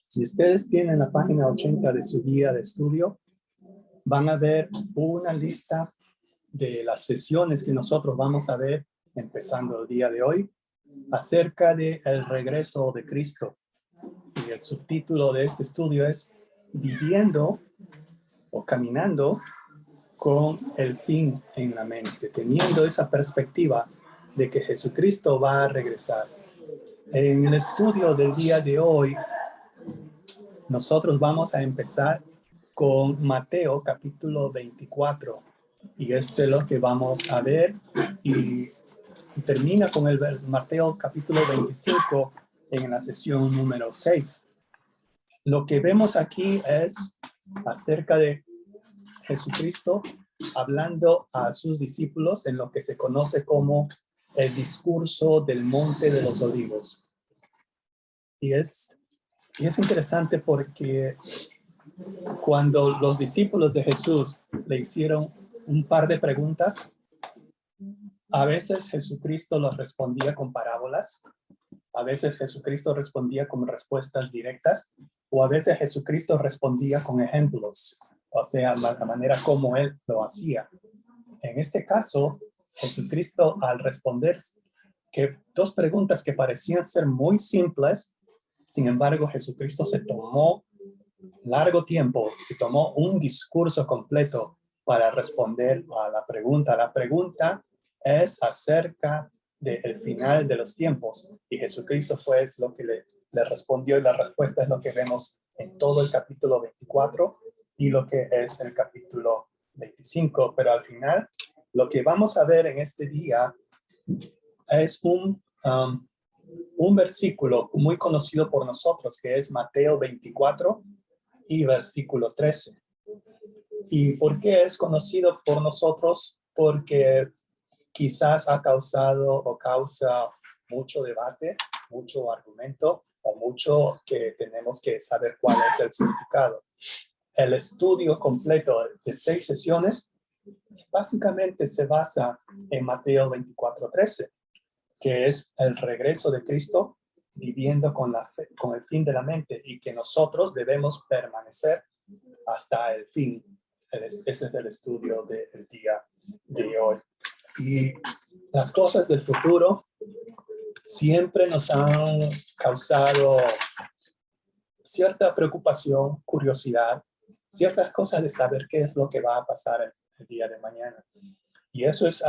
Si ustedes tienen la página 80 de su guía de estudio, van a ver una lista de las sesiones que nosotros vamos a ver empezando el día de hoy acerca del regreso de Cristo. Y el subtítulo de este estudio es Viviendo o Caminando con el fin en la mente, teniendo esa perspectiva de que Jesucristo va a regresar. En el estudio del día de hoy, nosotros vamos a empezar con Mateo capítulo 24. Y esto es lo que vamos a ver. Y termina con el Mateo capítulo 25 en la sesión número 6. Lo que vemos aquí es acerca de Jesucristo hablando a sus discípulos en lo que se conoce como el discurso del Monte de los Olivos. Y es interesante porque cuando los discípulos de Jesús le hicieron un par de preguntas, a veces Jesucristo los respondía con parábolas, a veces Jesucristo respondía con respuestas directas, o a veces Jesucristo respondía con ejemplos, o sea, la manera como él lo hacía. En este caso, Jesucristo al responder que dos preguntas que parecían ser muy simples, sin embargo, Jesucristo se tomó largo tiempo, se tomó un discurso completo para responder a la pregunta. La pregunta es acerca del final de los tiempos y Jesucristo fue lo que le respondió y la respuesta es lo que vemos en todo el capítulo 24 y lo que es el capítulo 25. Pero al final, lo que vamos a ver en este día es un versículo muy conocido por nosotros que es Mateo 24 y versículo 13. ¿Y por qué es conocido por nosotros? Porque quizás ha causado o causa mucho debate, mucho argumento o mucho que tenemos que saber cuál es el significado. El estudio completo de 6 sesiones básicamente se basa en Mateo 24:13, que es el regreso de Cristo viviendo con el fin de la mente y que nosotros debemos permanecer hasta el fin. Ese es el estudio del día de hoy. Y las cosas del futuro siempre nos han causado cierta preocupación, curiosidad, ciertas cosas de saber qué es lo que va a pasar el día de mañana. Y eso es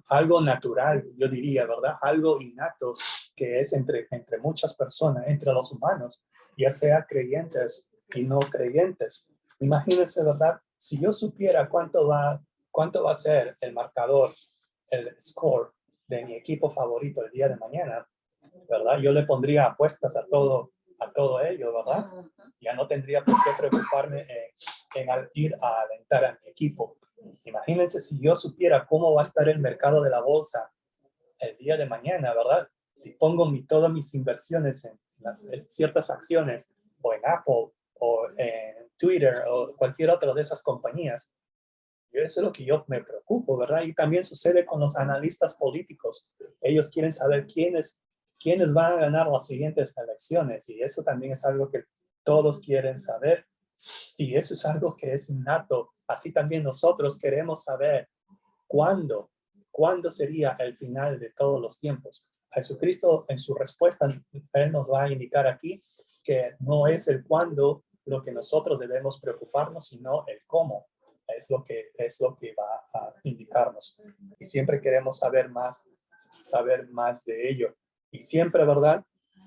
algo natural, yo diría, ¿verdad? Algo innato que es entre muchas personas, entre los humanos, ya sea creyentes y no creyentes. Imagínense, ¿verdad? Si yo supiera cuánto va a ser el marcador, el score de mi equipo favorito el día de mañana, ¿verdad? Yo le pondría apuestas a todo ello, ¿verdad? Ya no tendría por qué preocuparme en ir a alentar a mi equipo. Imagínense si yo supiera cómo va a estar el mercado de la bolsa el día de mañana, ¿verdad? Si pongo todas mis inversiones en ciertas acciones o en Apple o en Twitter o cualquier otra de esas compañías, eso es lo que yo me preocupo, ¿verdad? Y también sucede con los analistas políticos. Ellos quieren saber quiénes van a ganar las siguientes elecciones y eso también es algo que todos quieren saber. Y eso es algo que es innato. Así también nosotros queremos saber cuándo sería el final de todos los tiempos. Jesucristo en su respuesta, Él nos va a indicar aquí que no es el cuándo lo que nosotros debemos preocuparnos, sino el cómo. Es lo que va a indicarnos. Y siempre queremos saber más de ello. Y siempre, ¿verdad?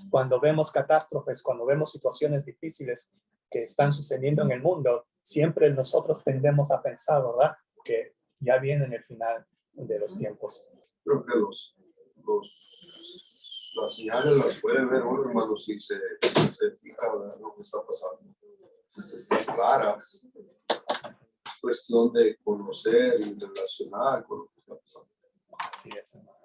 Cuando vemos catástrofes, cuando vemos situaciones difíciles que están sucediendo en el mundo, siempre nosotros tendemos a pensar, ¿verdad? Que ya viene el final de los tiempos. Creo que las señales las puede ver uno, hermano, si se fija lo que está pasando. Pues están claras. Es cuestión de conocer y relacionar con lo que está pasando. Así es, hermano.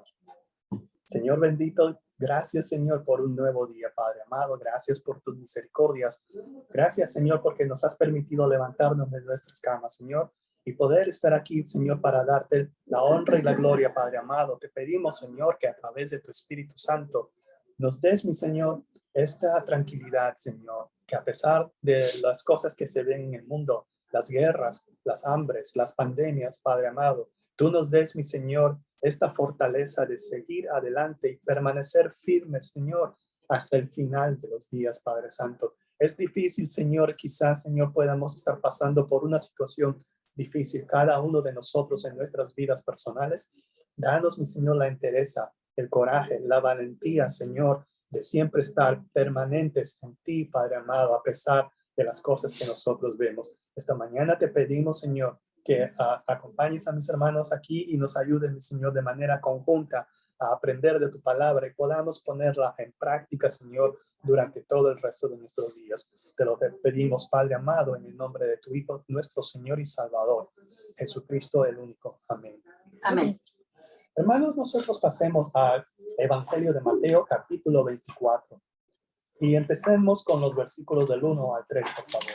Señor bendito, gracias, Señor, por un nuevo día, Padre amado. Gracias por tus misericordias. Gracias, Señor, porque nos has permitido levantarnos de nuestras camas, Señor, y poder estar aquí, Señor, para darte la honra y la gloria, Padre amado. Te pedimos, Señor, que a través de tu Espíritu Santo nos des, mi Señor, esta tranquilidad, Señor, que a pesar de las cosas que se ven en el mundo, las guerras, las hambres, las pandemias, Padre amado, tú nos des, mi Señor, esta fortaleza de seguir adelante y permanecer firmes, Señor, hasta el final de los días, Padre Santo. Es difícil, Señor, quizás, Señor, podamos estar pasando por una situación difícil, cada uno de nosotros en nuestras vidas personales. Danos, mi Señor, la entereza, el coraje, la valentía, Señor, de siempre estar permanentes en ti, Padre amado, a pesar de las cosas que nosotros vemos. Esta mañana te pedimos, Señor, que acompañes a mis hermanos aquí y nos ayudes, mi Señor, de manera conjunta a aprender de tu palabra y podamos ponerla en práctica, Señor, durante todo el resto de nuestros días. Te lo pedimos, Padre amado, en el nombre de tu Hijo, nuestro Señor y Salvador, Jesucristo el único. Amén. Amén. Hermanos, nosotros pasemos al Evangelio de Mateo, capítulo 24. Y empecemos con los versículos del 1 al 3, por favor.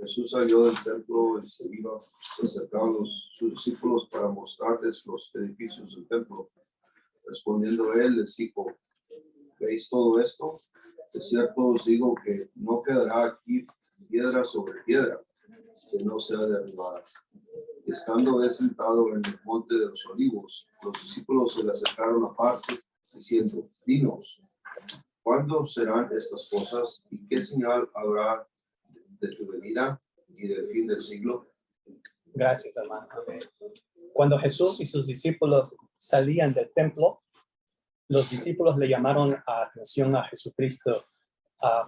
Jesús salió del templo enseguida, se acercaron sus discípulos para mostrarles los edificios del templo. Respondiendo él, les dijo: ¿veis todo esto? De cierto os digo que no quedará aquí piedra sobre piedra que no sea derribada. Y estando él sentado en el monte de los olivos, los discípulos se le acercaron aparte, diciendo: dinos, ¿cuándo serán estas cosas y qué señal habrá de tu venida y del fin del siglo? Gracias, hermano. Cuando Jesús y sus discípulos salían del templo, los discípulos le llamaron atención a Jesucristo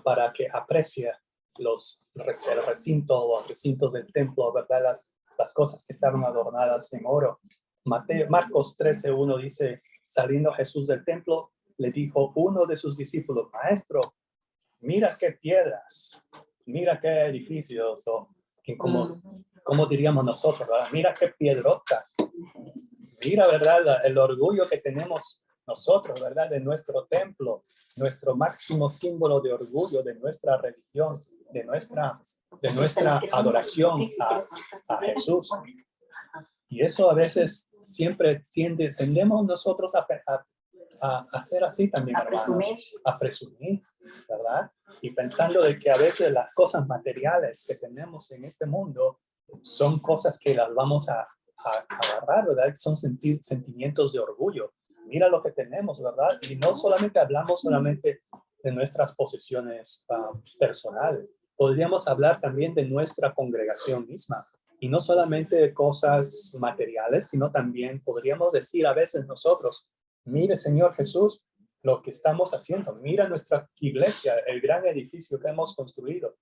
para que aprecie el recinto o los recintos del templo, ¿verdad? Las cosas que estaban adornadas en oro. Marcos 13:1 dice: saliendo Jesús del templo, le dijo uno de sus discípulos: Maestro, mira qué piedras, mira qué edificios, o como diríamos nosotros, ¿verdad? Mira qué piedrotas. Mira, ¿verdad? El orgullo que tenemos nosotros, ¿verdad? De nuestro templo, nuestro máximo símbolo de orgullo, de nuestra religión, de nuestra adoración a Jesús. Y eso a veces siempre tendemos nosotros a hacer así también, hermano. A presumir, ¿verdad? Y pensando de que a veces las cosas materiales que tenemos en este mundo son cosas que las vamos a agarrar, ¿verdad? Son sentimientos de orgullo. Mira lo que tenemos, ¿verdad? Y no solamente hablamos de nuestras posesiones personales. Podríamos hablar también de nuestra congregación misma. Y no solamente de cosas materiales, sino también podríamos decir a veces nosotros: mire, Señor Jesús, lo que estamos haciendo. Mira nuestra iglesia, el gran edificio que hemos construido.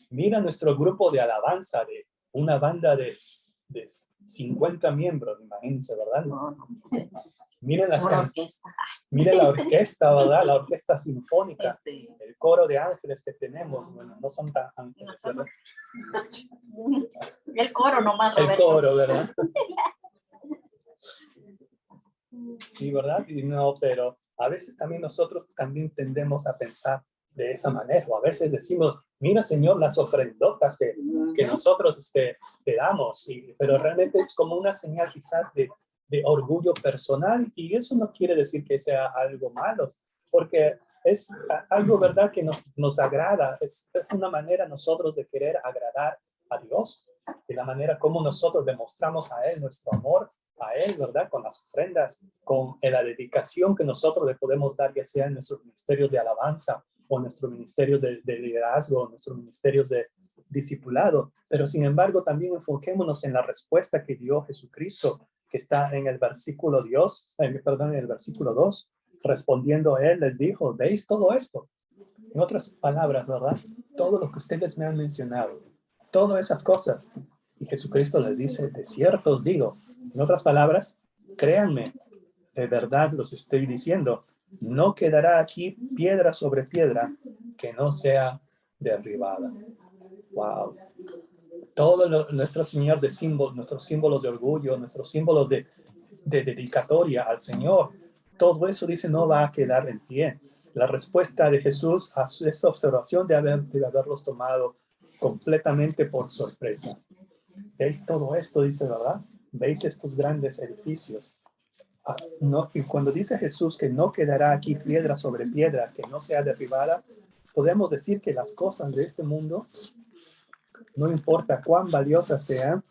Mira nuestro grupo de alabanza, de una banda de 50 miembros, imagínense, ¿verdad? Miren miren la orquesta, ¿verdad? La orquesta sinfónica, el coro de ángeles que tenemos. Bueno, no son tan ángeles, ¿verdad? El coro nomás, El Roberto. coro, ¿verdad? Sí, ¿verdad? Y no, pero a veces también nosotros también tendemos a pensar de esa manera. O a veces decimos: mira, Señor, las ofrendotas que nosotros te damos. Pero realmente es como una señal quizás de orgullo personal. Y eso no quiere decir que sea algo malo, porque es algo, ¿verdad?, que nos agrada. Es una manera nosotros de querer agradar a Dios. De la manera como nosotros demostramos a Él nuestro amor a Él, ¿verdad? Con las ofrendas, con la dedicación que nosotros le podemos dar, ya sea en nuestros ministerios de alabanza o nuestros ministerios de liderazgo, nuestros ministerios de discipulado. Pero sin embargo, también enfoquémonos en la respuesta que dio Jesucristo, que está en el versículo 2. Respondiendo a Él, les dijo: ¿veis todo esto? En otras palabras, ¿verdad? Todo lo que ustedes me han mencionado, todas esas cosas. Y Jesucristo les dice: de cierto os digo. En otras palabras, créanme, de verdad los estoy diciendo, no quedará aquí piedra sobre piedra que no sea derribada. Wow. Todo nuestro Señor de símbolos, nuestros símbolos de orgullo, nuestros símbolos de dedicatoria al Señor, todo eso dice no va a quedar en pie. La respuesta de Jesús a esta observación de haberlos tomado completamente por sorpresa. ¿Veis todo esto? Dice, ¿verdad? ¿Veis estos grandes edificios? No, y cuando dice Jesús que no quedará aquí piedra sobre piedra que no sea derribada, podemos decir que las cosas de este mundo, no importa cuán valiosas sean,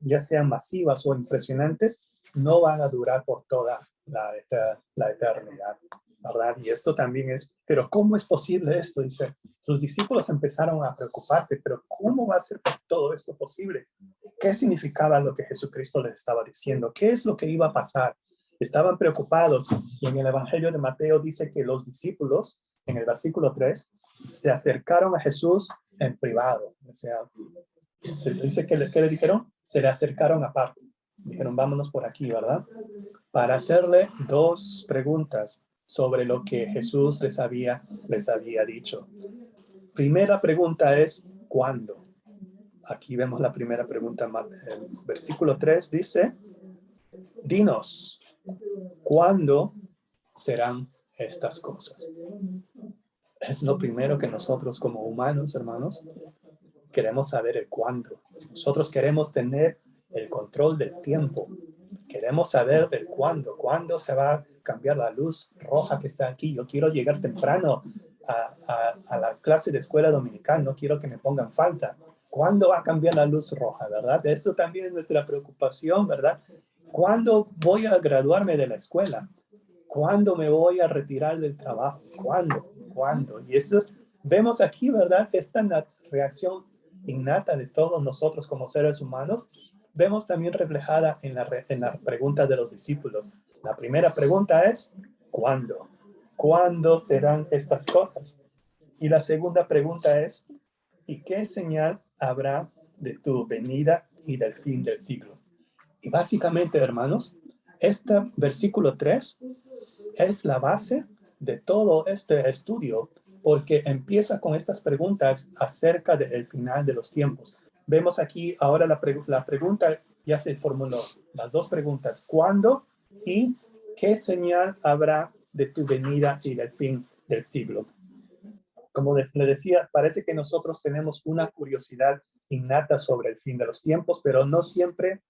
ya sean masivas o impresionantes, no van a durar por toda la eternidad, ¿verdad? Y esto también es, pero ¿cómo es posible esto? Dice, sus discípulos empezaron a preocuparse, pero ¿cómo va a ser todo esto posible? ¿Qué significaba lo que Jesucristo les estaba diciendo? ¿Qué es lo que iba a pasar? Estaban preocupados, y en el Evangelio de Mateo dice que los discípulos, en el versículo 3, se acercaron a Jesús en privado. O sea, se dice que ¿qué le dijeron? Se le acercaron aparte. Dijeron, vámonos por aquí, ¿verdad? Para hacerle dos preguntas sobre lo que Jesús les había dicho. Primera pregunta es, ¿cuándo? Aquí vemos la primera pregunta. El versículo 3 dice, dinos, ¿cuándo serán estas cosas? Es lo primero que nosotros como humanos, hermanos, queremos saber el cuándo. Nosotros queremos tener el control del tiempo. Queremos saber del cuándo se va a cambiar la luz roja que está aquí. Yo quiero llegar temprano a la clase de escuela dominical, no quiero que me pongan falta. ¿Cuándo va a cambiar la luz roja, verdad? Eso también es nuestra preocupación, ¿verdad? ¿Cuándo voy a graduarme de la escuela? ¿Cuándo me voy a retirar del trabajo? ¿Cuándo? Y eso es, vemos aquí, ¿verdad? Esta reacción innata de todos nosotros como seres humanos, vemos también reflejada en la pregunta de los discípulos. La primera pregunta es, ¿cuándo? ¿Cuándo serán estas cosas? Y la segunda pregunta es, ¿y qué señal habrá de tu venida y del fin del siglo? Y básicamente, hermanos, este versículo 3 es la base de todo este estudio, porque empieza con estas preguntas acerca del final de los tiempos. Vemos aquí ahora la pregunta, ya se formuló, las dos preguntas, ¿cuándo y qué señal habrá de tu venida y del fin del siglo? Como le decía, parece que nosotros tenemos una curiosidad innata sobre el fin de los tiempos, pero no siempre.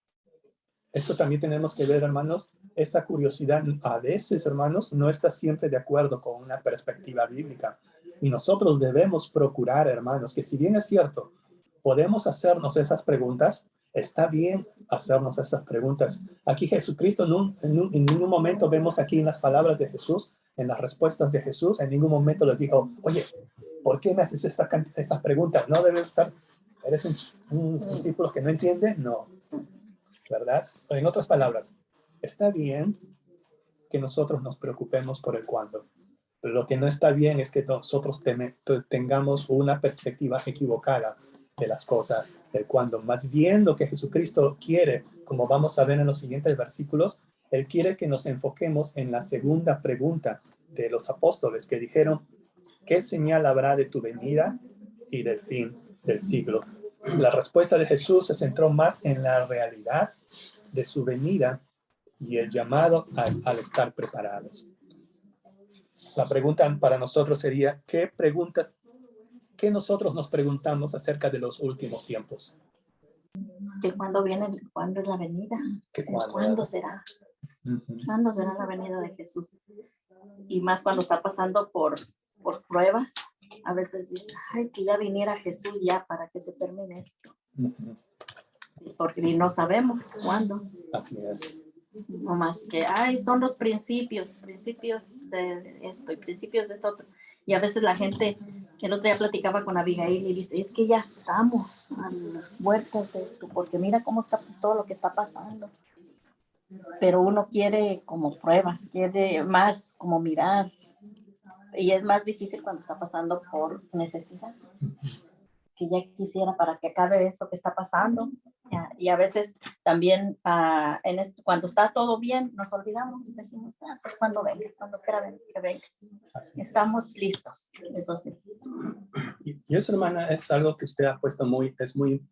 Eso también tenemos que ver, hermanos, esa curiosidad a veces, hermanos, no está siempre de acuerdo con una perspectiva bíblica. Y nosotros debemos procurar, hermanos, que si bien es cierto, podemos hacernos esas preguntas, está bien hacernos esas preguntas. Aquí Jesucristo, en ningún momento vemos aquí en las palabras de Jesús, en las respuestas de Jesús, en ningún momento les dijo, oye, ¿por qué me haces esta pregunta? No debes estar, eres un discípulo que no entiende, no. ¿Verdad? En otras palabras, está bien que nosotros nos preocupemos por el cuándo. Pero lo que no está bien es que nosotros tengamos una perspectiva equivocada de las cosas, del cuándo. Más bien lo que Jesucristo quiere, como vamos a ver en los siguientes versículos, Él quiere que nos enfoquemos en la segunda pregunta de los apóstoles que dijeron, ¿qué señal habrá de tu venida y del fin del siglo? La respuesta de Jesús se centró más en la realidad de su venida y el llamado al estar preparados. La pregunta para nosotros sería, ¿qué nosotros nos preguntamos acerca de los últimos tiempos? Que cuándo viene, cuándo es la venida, ¿cuándo será? ¿Cuándo será la venida de Jesús? Y más cuando está pasando por pruebas, a veces dice, ay, que ya viniera Jesús ya para que se termine esto. Porque no sabemos cuándo. Así es. No más que, ay, son los principios de esto y principios de esto otro. Y a veces la gente, que el otro día platicaba con Abigail y dice, es que ya estamos a las puertas de esto, porque mira cómo está todo lo que está pasando. Pero uno quiere como pruebas, quiere más como mirar. Y es más difícil cuando está pasando por necesidad. Que ya quisiera para que acabe esto que está pasando. Y a veces también cuando está todo bien, nos olvidamos, decimos, pues cuando venga, cuando quiera que venga. Estamos listos, eso sí. Y eso, hermana, es algo que usted ha puesto es muy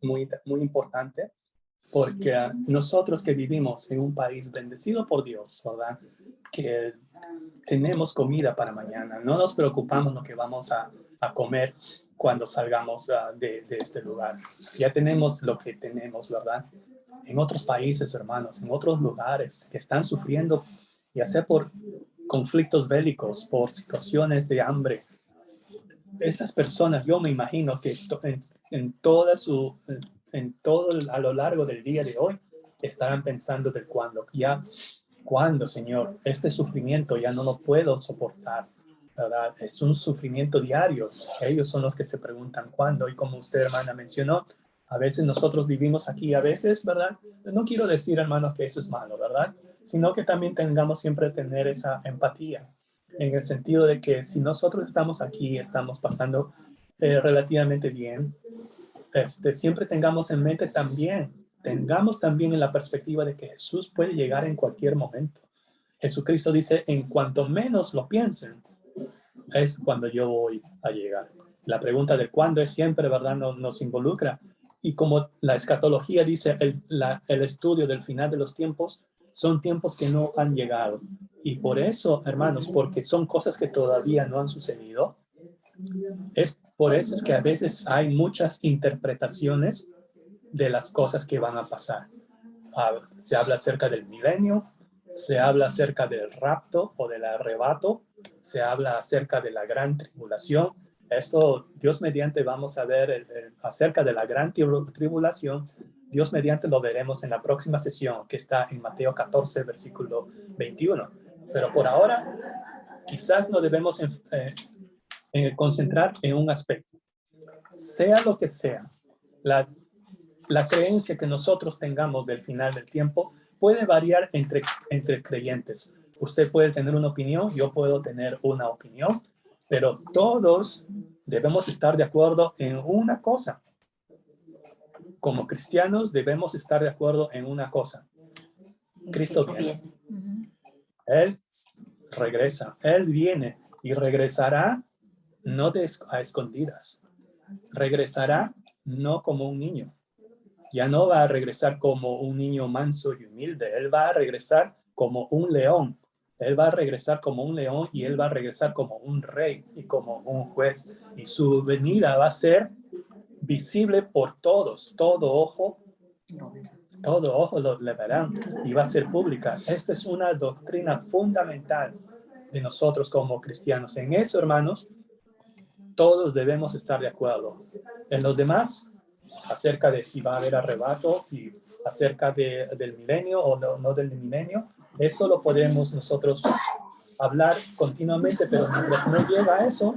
importante, porque nosotros que vivimos en un país bendecido por Dios, ¿verdad? Que tenemos comida para mañana, no nos preocupamos lo que vamos a comer cuando salgamos de este lugar. Ya tenemos lo que tenemos, ¿verdad? en otros países, hermanos, en otros lugares que están sufriendo, ya sea por conflictos bélicos, por situaciones de hambre. Estas personas, yo me imagino que en todo a lo largo del día de hoy, estarán pensando de cuándo, Señor, este sufrimiento ya no lo puedo soportar, ¿verdad? Es un sufrimiento diario. Ellos son los que se preguntan cuándo, y como usted, hermana, mencionó, a veces nosotros vivimos aquí, a veces, ¿verdad? No quiero decir, hermanos, que eso es malo, ¿verdad? Sino que también tengamos siempre tener esa empatía, en el sentido de que si nosotros estamos aquí, estamos pasando relativamente bien, siempre tengamos en mente tengamos también en la perspectiva de que Jesús puede llegar en cualquier momento. Jesucristo dice, en cuanto menos lo piensen, es cuando yo voy a llegar. La pregunta de cuándo es siempre, ¿verdad? Nos involucra. Y como la escatología dice, el estudio del final de los tiempos, son tiempos que no han llegado. Y por eso, hermanos, porque son cosas que todavía no han sucedido, es por eso es que a veces hay muchas interpretaciones de las cosas que van a pasar. Se habla acerca del milenio, se habla acerca del rapto o del arrebato, se habla acerca de la gran tribulación. Eso, Dios mediante, vamos a ver acerca de la gran tribulación. Dios mediante lo veremos en la próxima sesión, que está en Mateo 14, versículo 21. Pero por ahora, quizás nos debemos concentrar en un aspecto. Sea lo que sea, la creencia que nosotros tengamos del final del tiempo puede variar entre creyentes. Usted puede tener una opinión, yo puedo tener una opinión, pero todos debemos estar de acuerdo en una cosa. Como cristianos debemos estar de acuerdo en una cosa. Cristo viene. Él regresa, Él viene y regresará no a escondidas. Regresará no como un niño. Ya no va a regresar como un niño manso y humilde. Él va a regresar como un león. Él va a regresar como un león y él va a regresar como un rey y como un juez. Y su venida va a ser visible por todos. Todo ojo le verán y va a ser pública. Esta es una doctrina fundamental de nosotros como cristianos. En eso, hermanos, todos debemos estar de acuerdo. En los demás, acerca de si va a haber arrebato, acerca del milenio o no del milenio, eso lo podemos nosotros hablar continuamente, pero mientras no llega a eso,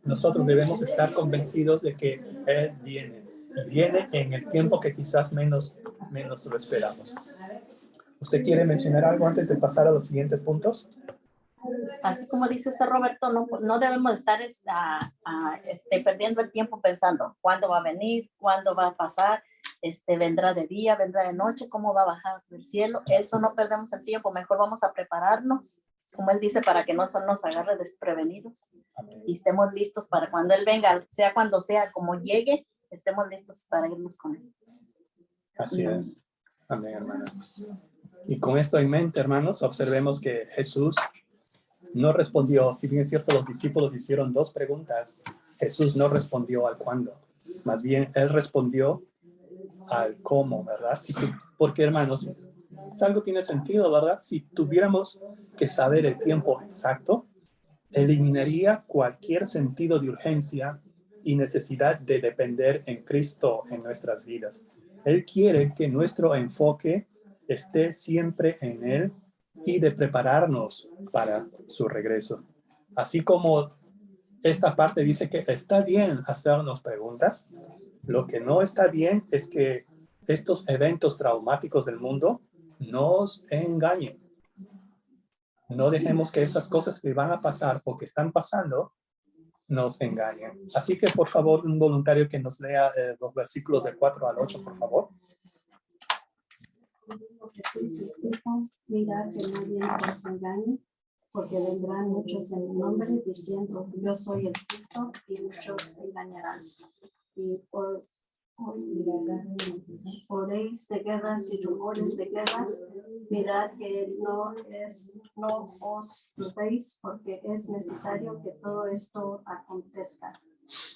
nosotros debemos estar convencidos de que Él viene, y viene en el tiempo que quizás menos lo esperamos. ¿Usted quiere mencionar algo antes de pasar a los siguientes puntos? Así como dice usted, Roberto, no debemos estar perdiendo el tiempo pensando cuándo va a venir, cuándo va a pasar, vendrá de día, vendrá de noche, cómo va a bajar del cielo. Eso no perdemos el tiempo, mejor vamos a prepararnos, como él dice, para que no nos agarre desprevenidos y estemos listos para cuando él venga, sea cuando sea, como llegue, estemos listos para irnos con él. Así es. Amén, hermana. Y con esto en mente, hermanos, observemos que Jesús no respondió. Si bien es cierto, los discípulos hicieron dos preguntas, Jesús no respondió al cuándo. Más bien, Él respondió al cómo, ¿verdad? Porque, hermanos, es algo que tiene sentido, ¿verdad? Si tuviéramos que saber el tiempo exacto, eliminaría cualquier sentido de urgencia y necesidad de depender en Cristo en nuestras vidas. Él quiere que nuestro enfoque esté siempre en Él y de prepararnos para su regreso. Así como esta parte dice que está bien hacernos preguntas, lo que no está bien es que estos eventos traumáticos del mundo nos engañen. No dejemos que estas cosas que van a pasar o que están pasando nos engañen. Así que, por favor, un voluntario que nos lea los versículos del 4 al 8, por favor. Jesús dijo, mirad que nadie os engañe, porque vendrán muchos en mi nombre diciendo, yo soy el Cristo, y muchos engañarán. Y oréis de guerras y rumores de guerras, mirad que no os turbéis, porque es necesario que todo esto acontezca,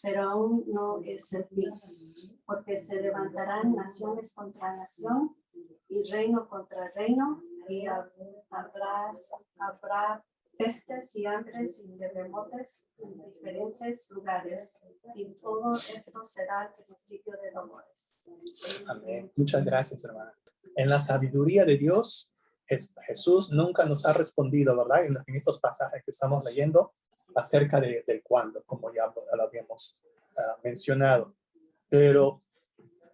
pero aún no es el fin, porque se levantarán naciones contra nación y reino contra reino, y habrá pestes y hambres y terremotos en diferentes lugares, y todo esto será el principio de dolores. Amén. Muchas gracias, hermana. En la sabiduría de Dios, Jesús nunca nos ha respondido, ¿verdad? En estos pasajes que estamos leyendo acerca del cuándo, como ya lo habíamos mencionado. Pero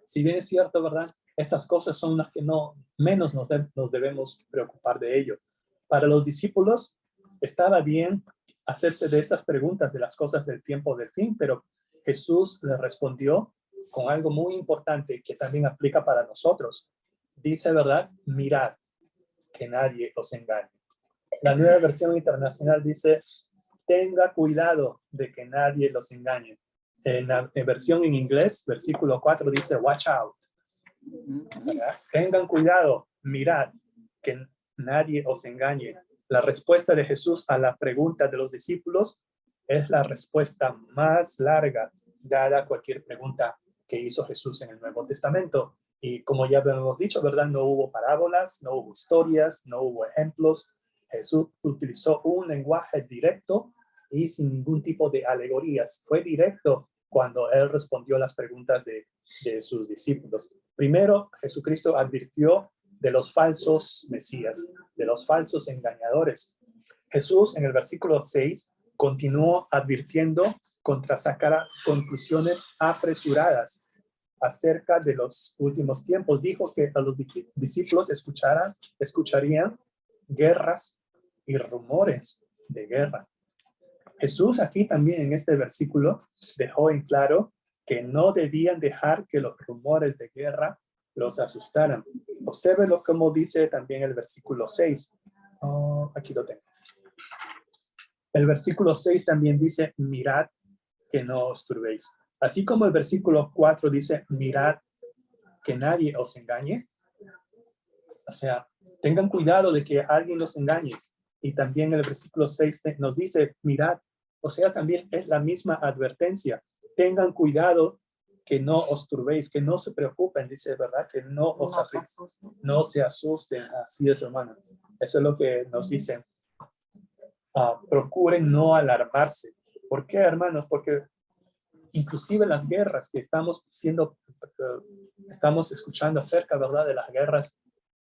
si bien es cierto, ¿verdad? Estas cosas son las que no menos nos debemos preocupar de ello. Para los discípulos estaba bien hacerse de estas preguntas de las cosas del tiempo del fin, pero Jesús les respondió con algo muy importante que también aplica para nosotros. Dice, ¿verdad? Mirad que nadie os engañe. La Nueva Versión Internacional dice, tenga cuidado de que nadie los engañe. En la versión en inglés, versículo 4 dice, watch out. ¿Verdad? Tengan cuidado, mirad que nadie os engañe. La respuesta de Jesús a la pregunta de los discípulos es la respuesta más larga dada a cualquier pregunta que hizo Jesús en el Nuevo Testamento. Y como ya hemos dicho, ¿verdad? No hubo parábolas, no hubo historias, no hubo ejemplos. Jesús utilizó un lenguaje directo y sin ningún tipo de alegorías. Fue directo cuando él respondió las preguntas de sus discípulos. Primero, Jesucristo advirtió de los falsos mesías, de los falsos engañadores. Jesús en el versículo 6 continuó advirtiendo contra sacar conclusiones apresuradas acerca de los últimos tiempos. Dijo que a los discípulos escucharían guerras y rumores de guerra. Jesús aquí también en este versículo dejó en claro que no debían dejar que los rumores de guerra los asustaran. Obsérvelo como dice también el versículo 6. Aquí lo tengo. El versículo 6 también dice, mirad que no os turbéis. Así como el versículo 4 dice, mirad que nadie os engañe. O sea, tengan cuidado de que alguien los engañe. Y también el versículo 6 nos dice, mirad. O sea, también es la misma advertencia. Tengan cuidado que no os turbéis, que no se preocupen, dice, ¿verdad? Que no se asusten. Así es, hermano. Eso es lo que nos dicen. Procuren no alarmarse. ¿Por qué, hermanos? Porque inclusive las guerras que estamos escuchando acerca, ¿verdad? De las guerras,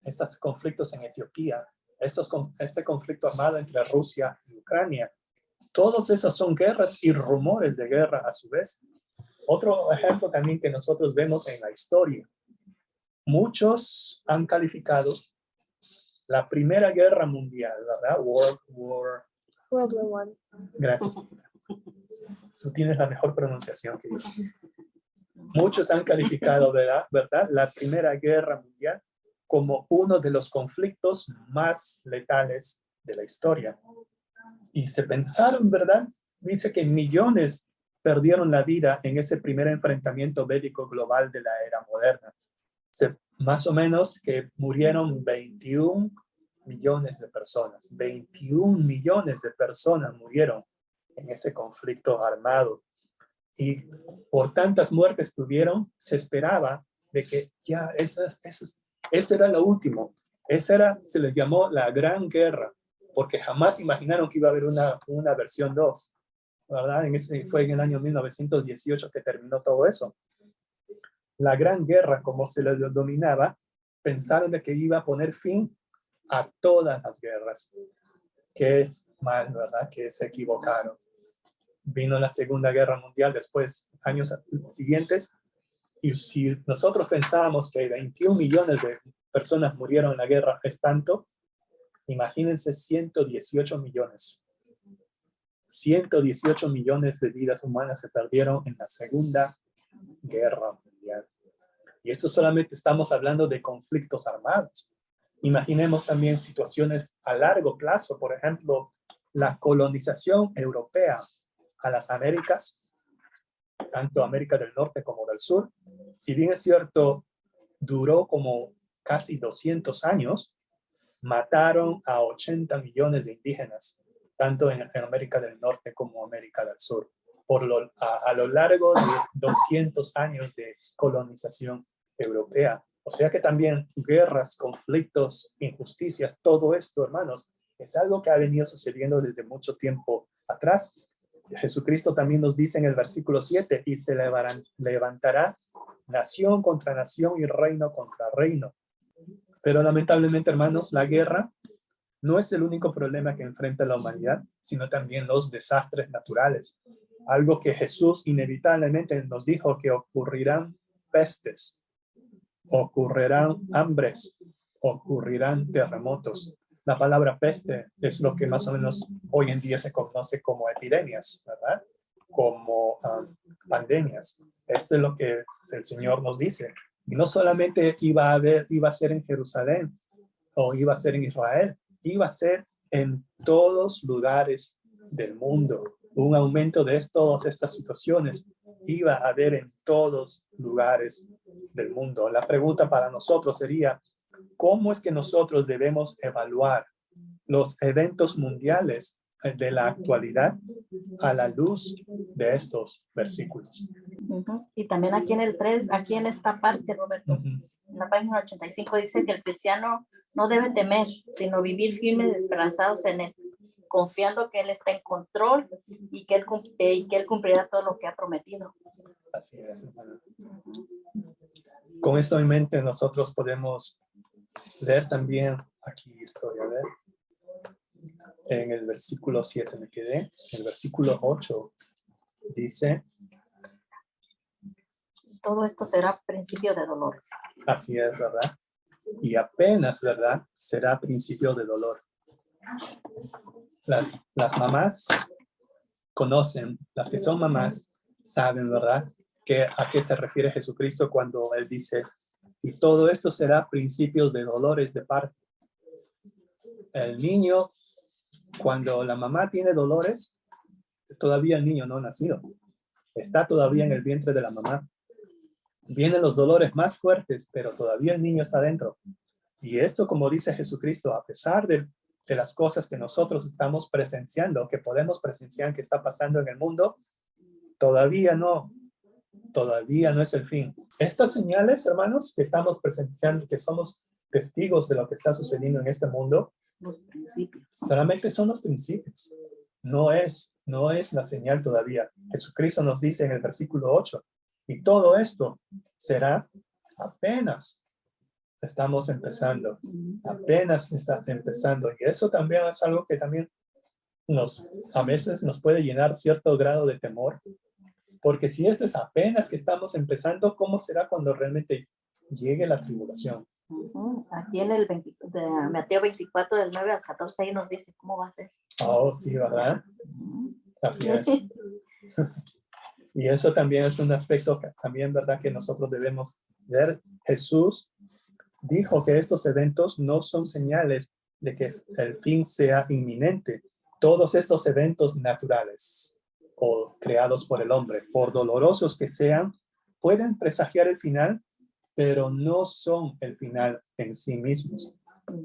estos conflictos en Etiopía, este conflicto armado entre Rusia y Ucrania, todos esos son guerras y rumores de guerra a su vez. Otro ejemplo también que nosotros vemos en la historia. Muchos han calificado la Primera Guerra Mundial, ¿verdad? World War I. Gracias. Tú tienes la mejor pronunciación que yo. Muchos han calificado, ¿verdad? La Primera Guerra Mundial como uno de los conflictos más letales de la historia. Y se pensaron, ¿verdad? Dice que millones perdieron la vida en ese primer enfrentamiento bélico global de la era moderna. Más o menos que murieron 21 millones de personas. 21 millones de personas murieron en ese conflicto armado. Y por tantas muertes que tuvieron, se esperaba de que ya ese era lo último. Se les llamó la Gran Guerra, porque jamás imaginaron que iba a haber una versión 2, ¿verdad? Fue en el año 1918 que terminó todo eso. La Gran Guerra, como se le denominaba, pensaron de que iba a poner fin a todas las guerras, que es mal, ¿verdad? Que se equivocaron. Vino la Segunda Guerra Mundial después, años siguientes, y si nosotros pensábamos que 21 millones de personas murieron en la guerra es tanto, imagínense 118 millones. 118 millones de vidas humanas se perdieron en la Segunda Guerra Mundial. Y eso solamente estamos hablando de conflictos armados. Imaginemos también situaciones a largo plazo, por ejemplo, la colonización europea a las Américas, tanto América del Norte como del Sur. Si bien es cierto, duró como casi 200 años, mataron a 80 millones de indígenas, tanto en América del Norte como América del Sur. a lo largo de 200 años de colonización europea. O sea que también guerras, conflictos, injusticias, todo esto, hermanos, es algo que ha venido sucediendo desde mucho tiempo atrás. Jesucristo también nos dice en el versículo 7, y se levantará nación contra nación y reino contra reino. Pero lamentablemente, hermanos, la guerra no es el único problema que enfrenta la humanidad, sino también los desastres naturales. Algo que Jesús inevitablemente nos dijo que ocurrirán pestes, ocurrirán hambres, ocurrirán terremotos. La palabra peste es lo que más o menos hoy en día se conoce como epidemias, ¿verdad? Como pandemias. Esto es lo que el Señor nos dice. Y no solamente iba a ser en Jerusalén o iba a ser en Israel, iba a ser en todos lugares del mundo. Un aumento de todas estas situaciones iba a haber en todos lugares del mundo. La pregunta para nosotros sería, ¿cómo es que nosotros debemos evaluar los eventos mundiales de la actualidad a la luz de estos versículos? Y también aquí en el 3, aquí en esta parte, Roberto, en la página 85 dice que el cristiano no debe temer, sino vivir firmes y esperanzados en él, confiando que él está en control y que él cumplirá todo lo que ha prometido. Así es, hermano. Con esto en mente, nosotros podemos leer también, aquí estoy a ver, en el versículo 7 me quedé, el versículo 8 dice, todo esto será principio de dolor. Así es, ¿verdad? Y apenas, ¿verdad? Será principio de dolor. Las mamás conocen, las que son mamás, saben, ¿verdad? A qué se refiere Jesucristo cuando Él dice, y todo esto será principios de dolores de parto. El niño, cuando la mamá tiene dolores, todavía el niño no ha nacido. Está todavía en el vientre de la mamá. Vienen los dolores más fuertes, pero todavía el niño está dentro. Y esto, como dice Jesucristo, a pesar de las cosas que nosotros estamos presenciando, que podemos presenciar que está pasando en el mundo, todavía no es el fin. Estas señales, hermanos, que estamos presenciando, que somos testigos de lo que está sucediendo en este mundo, Los principios. solamente son los principios. No es la señal todavía. Jesucristo nos dice en el versículo 8, y todo esto será apenas estamos empezando. Apenas está empezando. Y eso también es algo que también a veces nos puede llenar cierto grado de temor. Porque si esto es apenas que estamos empezando, ¿cómo será cuando realmente llegue la tribulación? Aquí en el de Mateo 24, del 9 al 14, ahí nos dice cómo va a ser. Oh, sí, ¿verdad? Así es. Y eso también es un aspecto que también, ¿verdad? Que nosotros debemos ver. Jesús dijo que estos eventos no son señales de que el fin sea inminente. Todos estos eventos naturales o creados por el hombre, por dolorosos que sean, pueden presagiar el final, pero no son el final en sí mismos.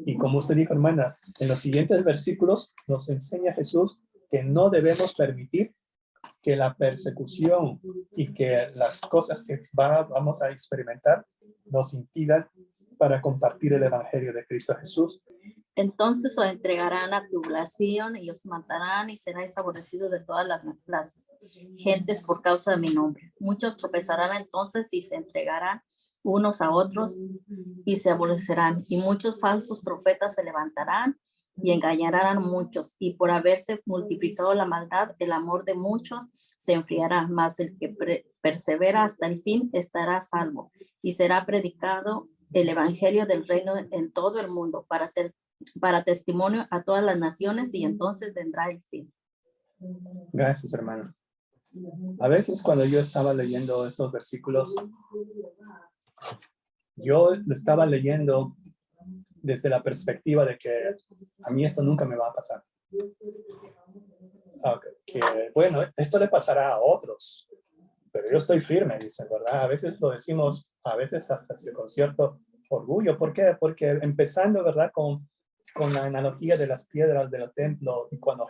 Y como usted dijo, hermana, en los siguientes versículos nos enseña Jesús que no debemos permitir que la persecución y que las cosas que vamos a experimentar nos impidan para compartir el evangelio de Cristo Jesús. Entonces os entregarán a tribulación y os matarán y seráis aborrecidos de todas las gentes por causa de mi nombre. Muchos tropezarán entonces y se entregarán unos a otros y se aborrecerán. Y muchos falsos profetas se levantarán y engañarán a muchos. Y por haberse multiplicado la maldad, el amor de muchos se enfriará. Mas el que persevera hasta el fin estará salvo. Y será predicado el evangelio del reino en todo el mundo para testimonio a todas las naciones, y entonces vendrá el fin. Gracias, hermano. A veces cuando yo estaba leyendo estos versículos, yo lo estaba leyendo desde la perspectiva de que a mí esto nunca me va a pasar. Que bueno, esto le pasará a otros, pero yo estoy firme, dicen, ¿verdad? A veces lo decimos, a veces hasta con cierto orgullo. ¿Por qué? Porque empezando, ¿verdad? Con con la analogía de las piedras del templo y cuando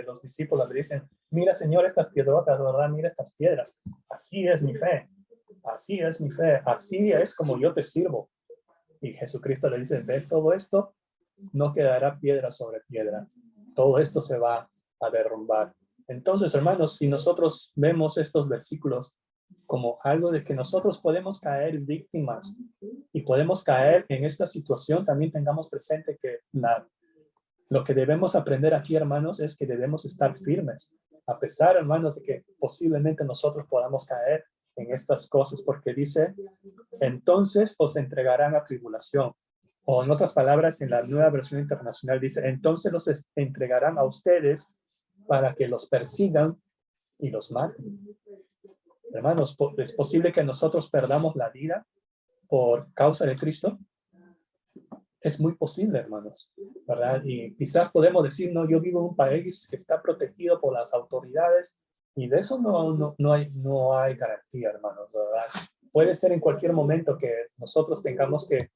los discípulos le dicen, mira Señor estas piedrotas, ¿verdad? Mira estas piedras. Así es mi fe. Así es mi fe. Así es como yo te sirvo. Y Jesucristo le dice, ve todo esto, no quedará piedra sobre piedra. Todo esto se va a derrumbar. Entonces, hermanos, si nosotros vemos estos versículos como algo de que nosotros podemos caer víctimas y podemos caer en esta situación, también tengamos presente que lo que debemos aprender aquí, hermanos, es que debemos estar firmes, a pesar, hermanos, de que posiblemente nosotros podamos caer en estas cosas, porque dice, entonces os entregarán a tribulación. O en otras palabras, en la Nueva Versión Internacional dice, entonces los entregarán a ustedes para que los persigan y los maten. Hermanos, ¿es posible que nosotros perdamos la vida por causa de Cristo? Es muy posible, hermanos, ¿verdad? Y quizás podemos decir, no, yo vivo en un país que está protegido por las autoridades y de eso no hay garantía, hermanos, ¿verdad? Puede ser en cualquier momento que nosotros tengamos que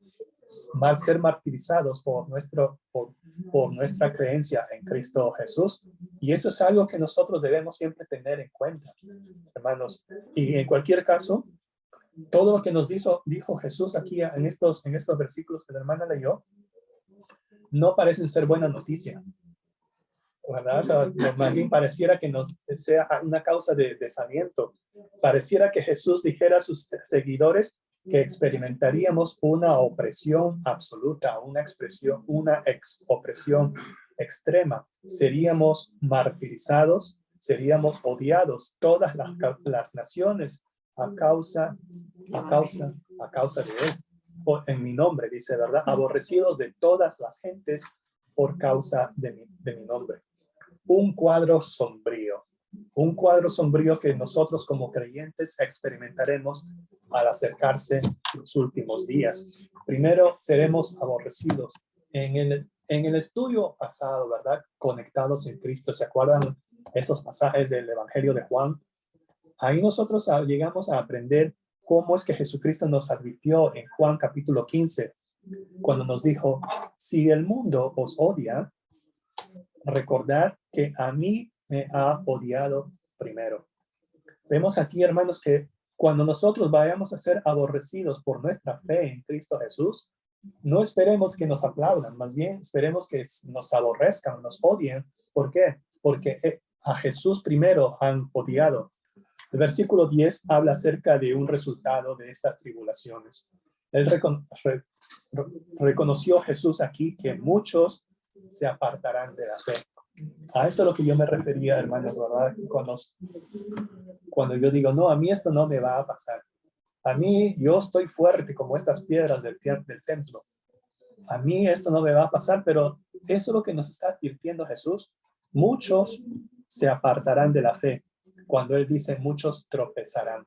ser martirizados por nuestra creencia en Cristo Jesús. Y eso es algo que nosotros debemos siempre tener en cuenta, hermanos. Y en cualquier caso, todo lo que nos dijo Jesús aquí en estos versículos que la hermana leyó, no parecen ser buena noticia, ¿verdad? Más bien pareciera que nos sea una causa de desaliento. Pareciera que Jesús dijera a sus seguidores que experimentaríamos una opresión absoluta, una opresión extrema. Seríamos martirizados, seríamos odiados todas las naciones a causa de él. En mi nombre, dice, ¿verdad? Aborrecidos de todas las gentes por causa de mi nombre. Un cuadro sombrío que nosotros como creyentes experimentaremos al acercarse los últimos días. Primero, seremos aborrecidos. En el estudio pasado, ¿verdad? Conectados en Cristo, ¿se acuerdan esos pasajes del Evangelio de Juan? Ahí nosotros llegamos a aprender cómo es que Jesucristo nos advirtió en Juan capítulo 15, cuando nos dijo, si el mundo os odia, recordad que a mí me ha odiado primero. Vemos aquí, hermanos, que cuando nosotros vayamos a ser aborrecidos por nuestra fe en Cristo Jesús, no esperemos que nos aplaudan, más bien esperemos que nos aborrezcan, nos odien. ¿Por qué? Porque a Jesús primero han odiado. El versículo 10 habla acerca de un resultado de estas tribulaciones. Él reconoció Jesús aquí que muchos se apartarán de la fe. A esto es lo que yo me refería, hermanos, ¿verdad? Cuando yo digo, no, a mí esto no me va a pasar. A mí, yo estoy fuerte como estas piedras del templo. A mí esto no me va a pasar, pero eso es lo que nos está advirtiendo Jesús. Muchos se apartarán de la fe. Cuando él dice, muchos tropezarán.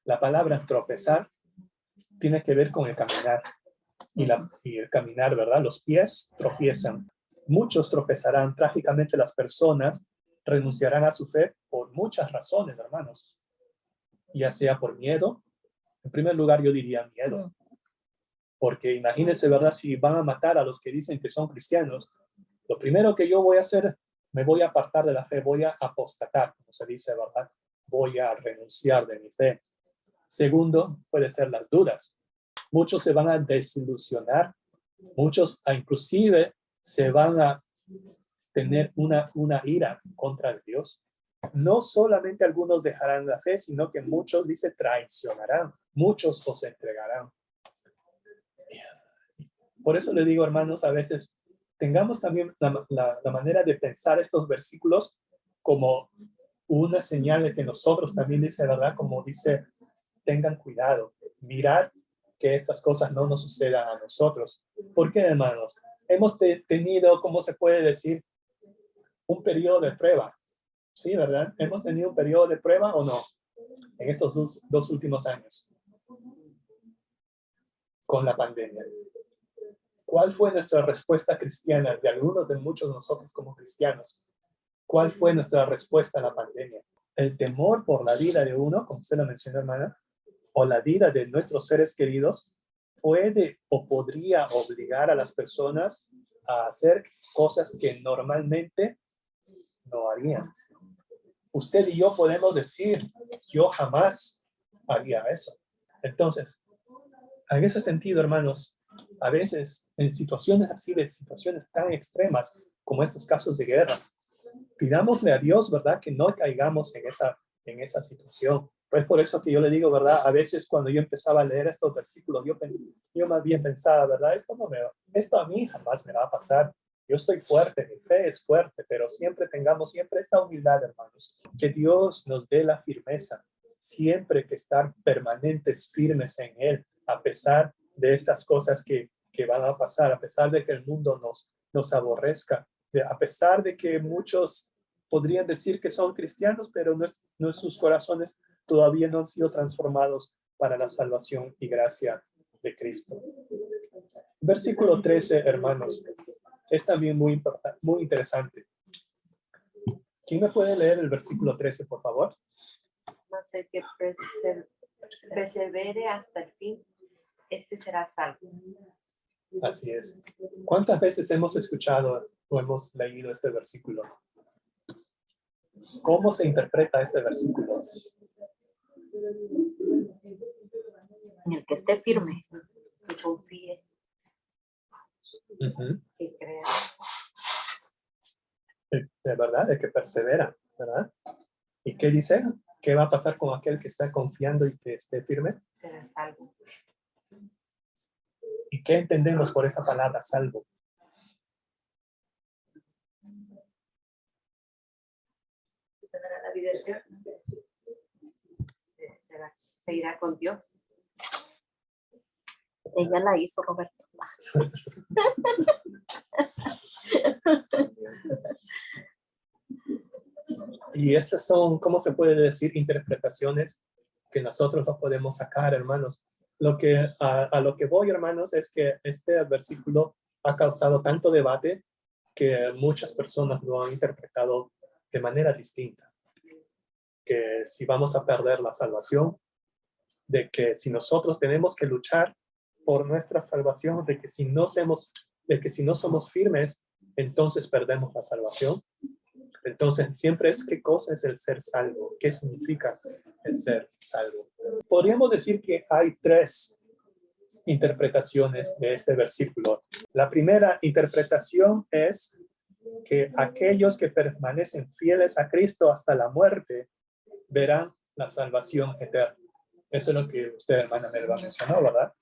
La palabra tropezar tiene que ver con el caminar. Y el caminar, ¿verdad? Los pies tropiezan. Muchos tropezarán. Trágicamente las personas renunciarán a su fe por muchas razones, hermanos. Ya sea por miedo. En primer lugar, yo diría miedo. Porque imagínense, ¿verdad? Si van a matar a los que dicen que son cristianos, lo primero que yo voy a hacer, me voy a apartar de la fe, voy a apostatar, como se dice, ¿verdad? Voy a renunciar de mi fe. Segundo, puede ser las dudas. Muchos se van a desilusionar. Muchos inclusive se van a tener una ira contra Dios. No solamente algunos dejarán la fe, sino que muchos, dice, traicionarán. Muchos os entregarán. Por eso le digo, hermanos, a veces tengamos también la manera de pensar estos versículos como una señal de que nosotros también dice, ¿verdad? Como dice, tengan cuidado, mirad que estas cosas no nos sucedan a nosotros. ¿Por qué, hermanos? Hemos tenido, ¿cómo se puede decir? Un periodo de prueba. Sí, ¿verdad? ¿Hemos tenido un periodo de prueba o no? En estos dos últimos años. Con la pandemia. ¿Cuál fue nuestra respuesta cristiana de muchos de nosotros como cristianos? ¿Cuál fue nuestra respuesta a la pandemia? El temor por la vida de uno, como usted lo mencionó, hermana, o la vida de nuestros seres queridos, puede o podría obligar a las personas a hacer cosas que normalmente no haríamos. Usted y yo podemos decir, yo jamás haría eso. Entonces, en ese sentido, hermanos, a veces en situaciones así, de situaciones tan extremas como estos casos de guerra, pidámosle a Dios, ¿verdad? Que no caigamos en esa situación. Pues por eso que yo le digo, ¿verdad? A veces cuando yo empezaba a leer estos versículos, yo más bien pensaba, ¿verdad? Esto a mí jamás me va a pasar. Yo estoy fuerte, mi fe es fuerte, pero tengamos esta humildad, hermanos. Que Dios nos dé la firmeza, siempre que estar permanentes, firmes en Él, a pesar de estas cosas que van a pasar, a pesar de que el mundo nos aborrezca, a pesar de que muchos podrían decir que son cristianos, pero sus corazones todavía no han sido transformados para la salvación y gracia de Cristo. Versículo 13, hermanos, es también muy importante, muy interesante. ¿Quién me puede leer el versículo 13, por favor? Mas el que persevere hasta el fin, este será salvo. Así es. ¿Cuántas veces hemos escuchado o hemos leído este versículo? ¿Cómo se interpreta este versículo? En el que esté firme. Que confíe, que crea. De verdad, de que persevera, ¿verdad? ¿Y qué dice? ¿Qué va a pasar con aquel que está confiando y que esté firme? Será salvo. ¿Y qué entendemos por esa palabra, salvo? Tendrá la vida eterna. Se irá con Dios. Ella la hizo, Roberto. Y esas son, ¿cómo se puede decir? Interpretaciones que nosotros no podemos sacar, hermanos. A lo que voy, hermanos, es que este versículo ha causado tanto debate que muchas personas lo han interpretado de manera distinta. Que si vamos a perder la salvación, de que si nosotros tenemos que luchar por nuestra salvación, de que si no somos firmes, entonces perdemos la salvación. Entonces, siempre es qué cosa es el ser salvo, qué significa el ser salvo. Podríamos decir que hay tres interpretaciones de este versículo. La primera interpretación es que aquellos que permanecen fieles a Cristo hasta la muerte verán la salvación eterna. Eso es lo que usted, hermana Melba, mencionó, ¿verdad?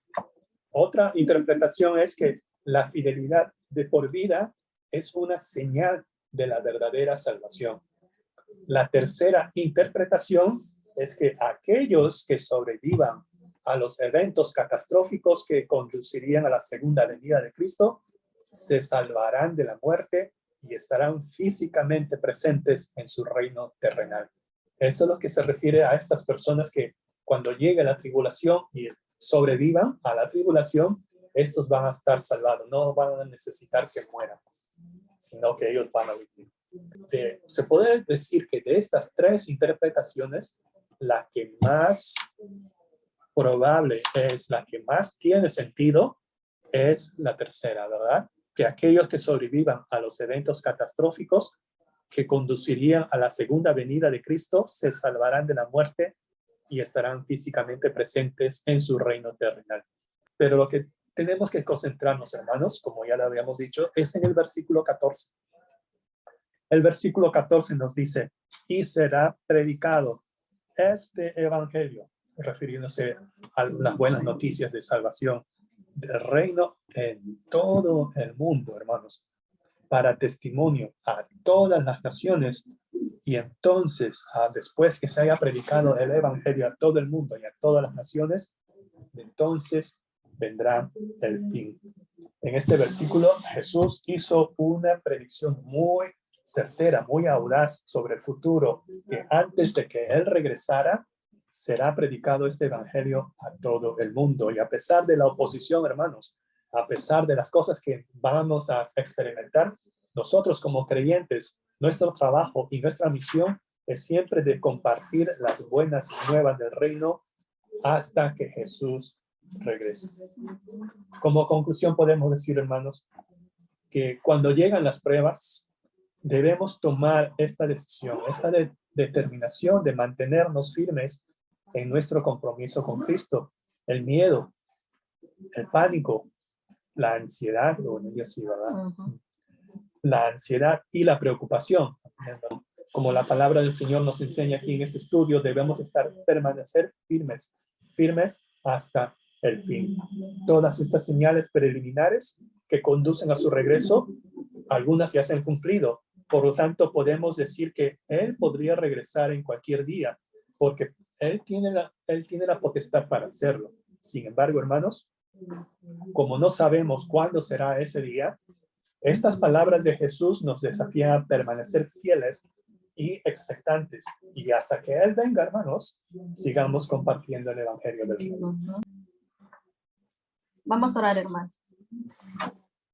Otra interpretación es que la fidelidad de por vida es una señal de la verdadera salvación. La tercera interpretación es que aquellos que sobrevivan a los eventos catastróficos que conducirían a la segunda venida de Cristo se salvarán de la muerte y estarán físicamente presentes en su reino terrenal. Eso es lo que se refiere a estas personas que cuando llegue la tribulación y sobrevivan a la tribulación, estos van a estar salvados, no van a necesitar que mueran, sino que ellos van a vivir. Se puede decir que de estas tres interpretaciones, la que más probable es, la que más tiene sentido, es la tercera, ¿verdad? Que aquellos que sobrevivan a los eventos catastróficos que conducirían a la segunda venida de Cristo se salvarán de la muerte y estarán físicamente presentes en su reino terrenal. Pero lo que tenemos que concentrarnos, hermanos, como ya lo habíamos dicho, es en el versículo 14. El versículo 14 nos dice, y será predicado este evangelio, refiriéndose a las buenas noticias de salvación del reino en todo el mundo, hermanos, para testimonio a todas las naciones. Y entonces, después que se haya predicado el evangelio a todo el mundo y a todas las naciones, entonces vendrá el fin. En este versículo, Jesús hizo una predicción muy certera, muy audaz sobre el futuro, que antes de que Él regresara, será predicado este evangelio a todo el mundo. Y a pesar de la oposición, hermanos, a pesar de las cosas que vamos a experimentar, nosotros como creyentes, nuestro trabajo y nuestra misión es siempre de compartir las buenas nuevas del reino hasta que Jesús regrese. Como conclusión podemos decir, hermanos, que cuando llegan las pruebas, debemos tomar esta decisión, esta determinación de mantenernos firmes en nuestro compromiso con Cristo. El miedo, el pánico, la ansiedad, bueno, yo sí, ¿verdad? La ansiedad y la preocupación. Como la palabra del Señor nos enseña aquí en este estudio, debemos permanecer firmes hasta el fin. Todas estas señales preliminares que conducen a su regreso, algunas ya se han cumplido. Por lo tanto, podemos decir que Él podría regresar en cualquier día, porque Él tiene la potestad para hacerlo. Sin embargo, hermanos, como no sabemos cuándo será ese día, estas palabras de Jesús nos desafían a permanecer fieles y expectantes. Y hasta que Él venga, hermanos, sigamos compartiendo el Evangelio del Reino. Vamos a orar, hermano.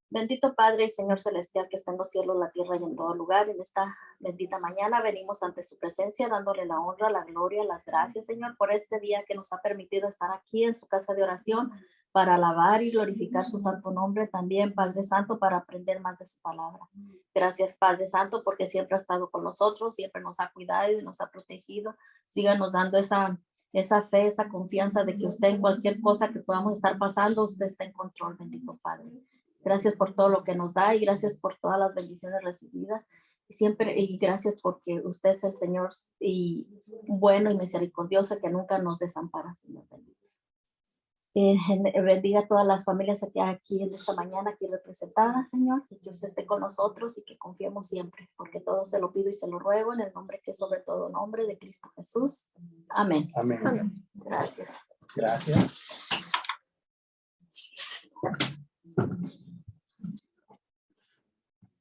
Bendito Padre y Señor Celestial que está en los cielos, la tierra y en todo lugar. En esta bendita mañana venimos ante su presencia dándole la honra, la gloria, las gracias, Señor, por este día que nos ha permitido estar aquí en su casa de oración para alabar y glorificar su santo nombre. También, Padre Santo, para aprender más de su palabra. Gracias, Padre Santo, porque siempre ha estado con nosotros, siempre nos ha cuidado y nos ha protegido. Síganos dando esa fe, esa confianza de que usted en cualquier cosa que podamos estar pasando, usted está en control, bendito Padre. Gracias por todo lo que nos da y gracias por todas las bendiciones recibidas. Y gracias porque usted es el Señor y bueno y misericordioso que nunca nos desampara, Señor bendito. Bendiga a todas las familias aquí en esta mañana, aquí representadas, Señor, y que usted esté con nosotros y que confiemos siempre, porque todo se lo pido y se lo ruego en el nombre que es sobre todo nombre de Cristo Jesús. Amén. Amén. Gracias. Gracias.